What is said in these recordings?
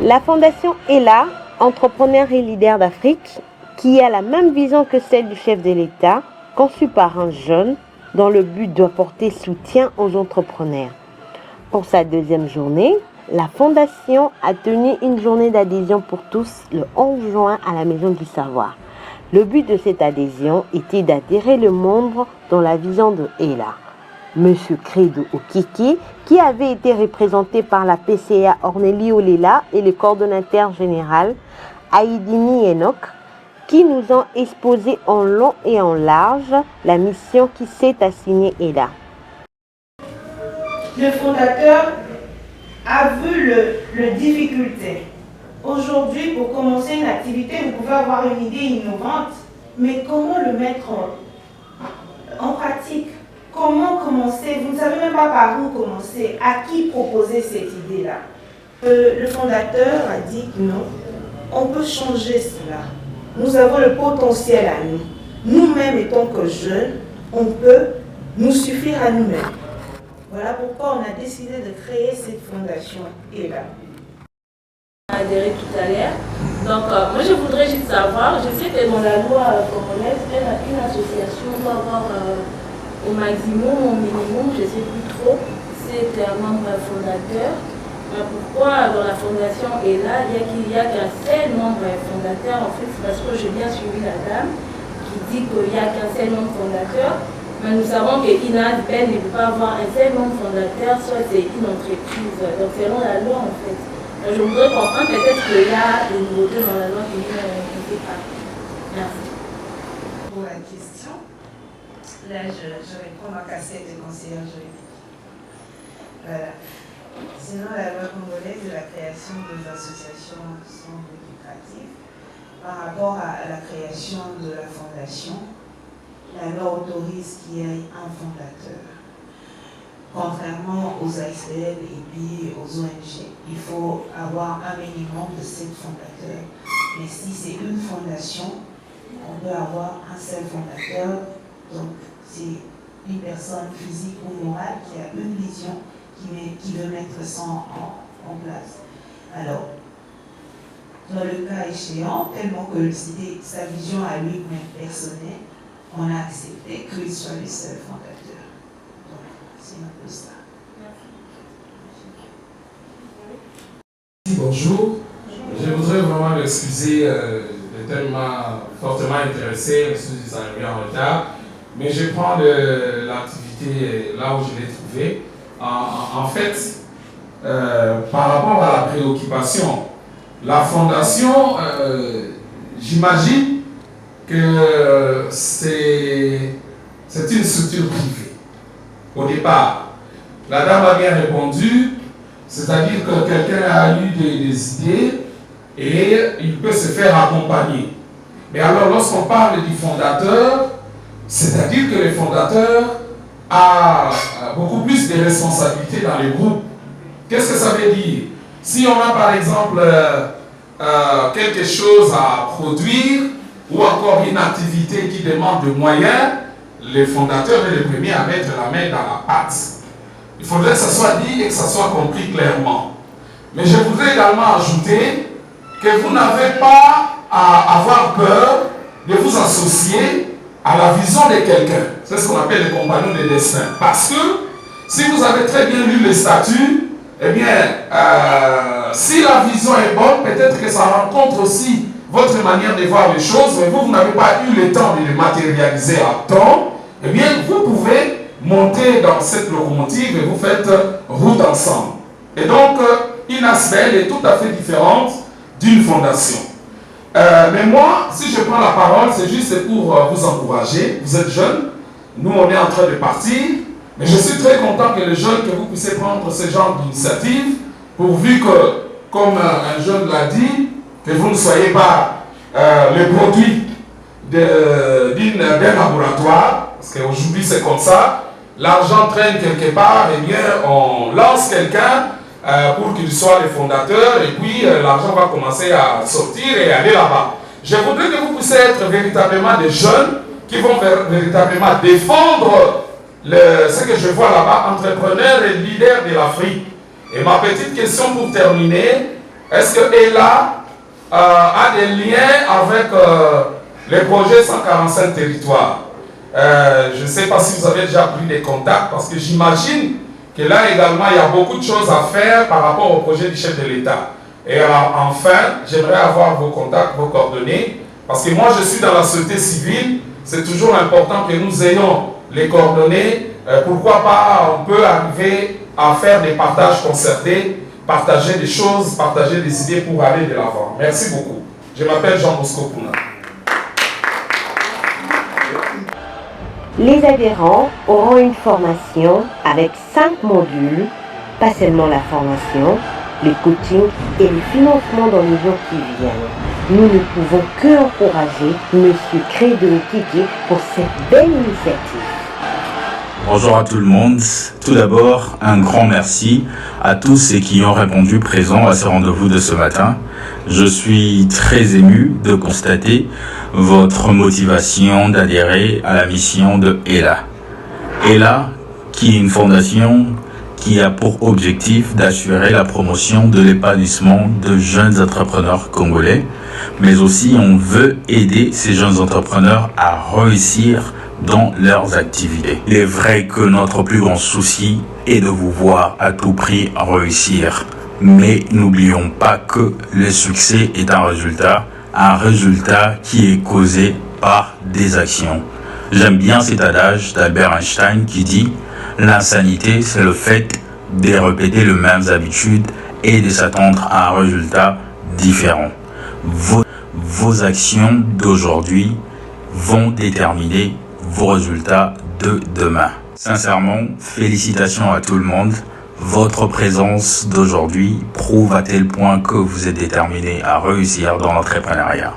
La Fondation ELA, Entrepreneurs et Leaders d'Afrique, qui a la même vision que celle du chef de l'État, conçue par un jeune dans le but d'apporter soutien aux entrepreneurs. Pour sa deuxième journée, la Fondation a tenu une journée d'adhésion pour tous le 11 juin à la Maison du Savoir. Le but de cette adhésion était d'adhérer le membre dans la vision de ELA. Monsieur Credo Okiki, qui avait été représenté par la PCA Ornélie Olela et le coordonnateur général Aïdini Enoch, qui nous ont exposé en long et en large la mission qui s'est assignée ELA. Le fondateur a vu le difficulté. Aujourd'hui, pour commencer une activité, vous pouvez avoir une idée innovante, mais comment le mettre en pratique? Comment commencer? Vous ne savez même pas par où commencer. À qui proposer cette idée-là? Le fondateur a dit que non, on peut changer cela. Nous avons le potentiel à nous. Nous-mêmes, étant que jeunes, on peut nous suffire à nous-mêmes. Voilà pourquoi on a décidé de créer cette fondation ELA. Adhéré tout à l'heure. Donc, moi, je voudrais juste savoir, je sais que dans la loi congolaise, une association doit avoir au maximum, au minimum, je ne sais plus trop, c'est un membre fondateur. Pourquoi dans la fondation ELA, il n'y a qu'un seul membre fondateur? En fait, c'est parce que j'ai bien suivi la dame qui dit qu'il n'y a qu'un seul membre fondateur. Mais nous savons que INAS Ben ne peut pas avoir un seul membre fondateur, soit c'est une entreprise. Donc, selon la loi, en fait. Donc, je voudrais comprendre peut-être qu'il y a des nouveautés dans la loi qui ne sais pas. Merci. Pour la question, là, je réponds à casquette de conseillère juridique. Voilà. Sinon, la loi congolaise de la création des associations sans but lucratif, par rapport à la création de la fondation, la loi autorise qu'il y ait un fondateur. Contrairement aux ASBL et puis aux ONG, il faut avoir un minimum de 7 fondateurs. Mais si c'est une fondation, on peut avoir un seul fondateur. Donc, c'est une personne physique ou morale qui a une vision qui veut mettre ça en place. Alors, dans le cas échéant, tellement que c'était sa vision à lui-même personnelle, on a accepté qu'il soit le seul fondateur. Donc, c'est un peu ça. Bonjour. Je voudrais vraiment m'excuser, le thème m'a fortement intéressé, je suis arrivé en retard, mais je prends l'activité là où je l'ai trouvée. En fait, par rapport à la préoccupation, la fondation, j'imagine que c'est une structure privée. Au départ, la dame a bien répondu, c'est-à-dire que quelqu'un a eu des idées et il peut se faire accompagner. Mais alors, lorsqu'on parle du fondateur, c'est-à-dire que le fondateur a beaucoup plus de responsabilités dans les groupes. Qu'est-ce que ça veut dire? Si on a par exemple quelque chose à produire ou encore une activité qui demande de moyens, le fondateur est le premier à mettre la main dans la pâte. Il faudrait que ça soit dit et que ça soit compris clairement. Mais je voudrais également ajouter que vous n'avez pas à avoir peur de vous associer à la vision de quelqu'un. C'est ce qu'on appelle les compagnons de destin. Parce que si vous avez très bien lu les statuts, eh bien, si la vision est bonne, peut-être que ça rencontre aussi votre manière de voir les choses, mais vous n'avez pas eu le temps de les matérialiser à temps, eh bien, vous pouvez monter dans cette locomotive et vous faites route ensemble. Et donc, une ASBL est tout à fait différente d'une fondation. Mais moi, si je prends la parole, c'est juste pour vous encourager. Vous êtes jeunes, nous on est en train de partir, mais je suis très content que les jeunes, que vous puissiez prendre ce genre d'initiative, pourvu que, comme un jeune l'a dit, que vous ne soyez pas le produit d'un laboratoire, parce qu'aujourd'hui c'est comme ça, l'argent traîne quelque part, et bien on lance quelqu'un pour qu'il soit le fondateur, et puis l'argent va commencer à sortir et aller là-bas. Je voudrais que vous puissiez être véritablement des jeunes qui vont véritablement défendre ce que je vois là-bas, entrepreneurs et leaders de l'Afrique. Et ma petite question pour terminer, Est-ce que ELA a des liens avec les projets 145 territoires? Je ne sais pas si vous avez déjà pris des contacts, parce que j'imagine que là également, il y a beaucoup de choses à faire par rapport au projet du chef de l'État. Et enfin, j'aimerais avoir vos contacts, vos coordonnées, parce que moi, je suis dans la société civile. C'est toujours important que nous ayons les coordonnées. Pourquoi pas, on peut arriver à faire des partages concertés, partager des choses, partager des idées pour aller de l'avant. Merci beaucoup. Je m'appelle Jean Bosco Pouna. Les adhérents auront une formation avec 5 modules, pas seulement la formation, le coaching et le financement dans les jours qui viennent. Nous ne pouvons que encourager M. Credo Kiki pour cette belle initiative. Bonjour à tout le monde. Tout d'abord, un grand merci à tous ceux qui ont répondu présents à ce rendez-vous de ce matin. Je suis très ému de constater votre motivation d'adhérer à la mission de ELA. ELA, qui est une fondation qui a pour objectif d'assurer la promotion de l'épanouissement de jeunes entrepreneurs congolais, mais aussi on veut aider ces jeunes entrepreneurs à réussir dans leurs activités. Il est vrai que notre plus grand souci est de vous voir à tout prix réussir. Mais n'oublions pas que le succès est un résultat qui est causé par des actions. J'aime bien cet adage d'Albert Einstein qui dit « L'insanité, c'est le fait de répéter les mêmes habitudes et de s'attendre à un résultat différent. » Vos actions d'aujourd'hui vont déterminer vos résultats de demain. Sincèrement, félicitations à tout le monde. Votre présence d'aujourd'hui prouve à tel point que vous êtes déterminé à réussir dans l'entrepreneuriat.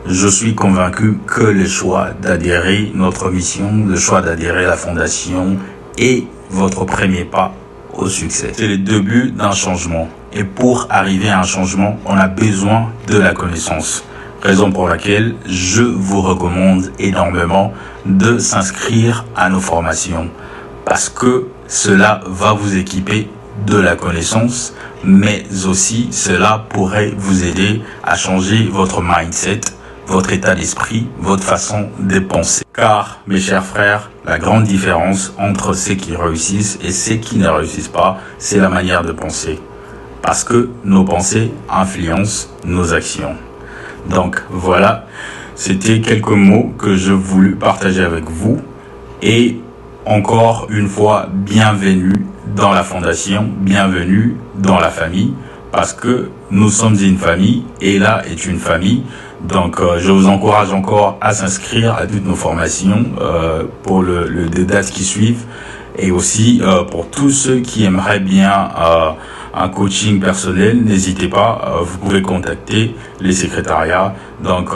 Je suis convaincu que le choix d'adhérer à notre mission, le choix d'adhérer à la fondation est votre premier pas au succès. C'est le début d'un changement. Et pour arriver à un changement, on a besoin de la connaissance. Raison pour laquelle je vous recommande énormément de s'inscrire à nos formations. Parce que cela va vous équiper de la connaissance, mais aussi cela pourrait vous aider à changer votre mindset, votre état d'esprit, votre façon de penser. Car, mes chers frères, la grande différence entre ceux qui réussissent et ceux qui ne réussissent pas, c'est la manière de penser. Parce que nos pensées influencent nos actions. Donc voilà, c'était quelques mots que je voulais partager avec vous. Et encore une fois, bienvenue dans la fondation, bienvenue dans la famille, parce que nous sommes une famille, et là est une famille. Donc je vous encourage encore à s'inscrire à toutes nos formations pour les dates qui suivent, et aussi pour tous ceux qui aimeraient bien un coaching personnel, n'hésitez pas, vous pouvez contacter les secrétariats. Donc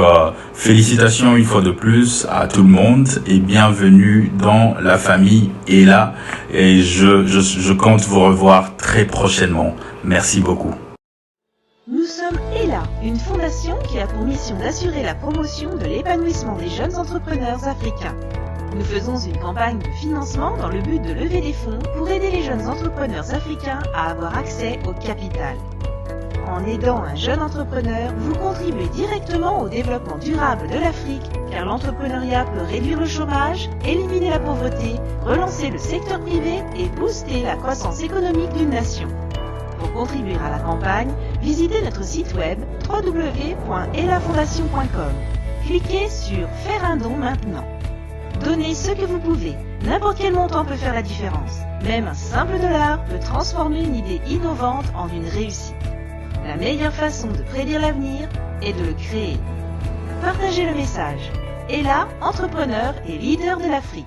félicitations une fois de plus à tout le monde et bienvenue dans la famille ELA, et je compte vous revoir très prochainement. Merci beaucoup. Nous sommes ELA, une fondation qui a pour mission d'assurer la promotion de l'épanouissement des jeunes entrepreneurs africains. Nous faisons une campagne de financement dans le but de lever des fonds pour aider les jeunes entrepreneurs africains à avoir accès au capital. En aidant un jeune entrepreneur, vous contribuez directement au développement durable de l'Afrique, car l'entrepreneuriat peut réduire le chômage, éliminer la pauvreté, relancer le secteur privé et booster la croissance économique d'une nation. Pour contribuer à la campagne, visitez notre site web www.elafondation.com. Cliquez sur « Faire un don maintenant ». Donnez ce que vous pouvez. N'importe quel montant peut faire la différence. Même un simple dollar peut transformer une idée innovante en une réussite. La meilleure façon de prédire l'avenir est de le créer. Partagez le message. ELA, entrepreneur et leader de l'Afrique.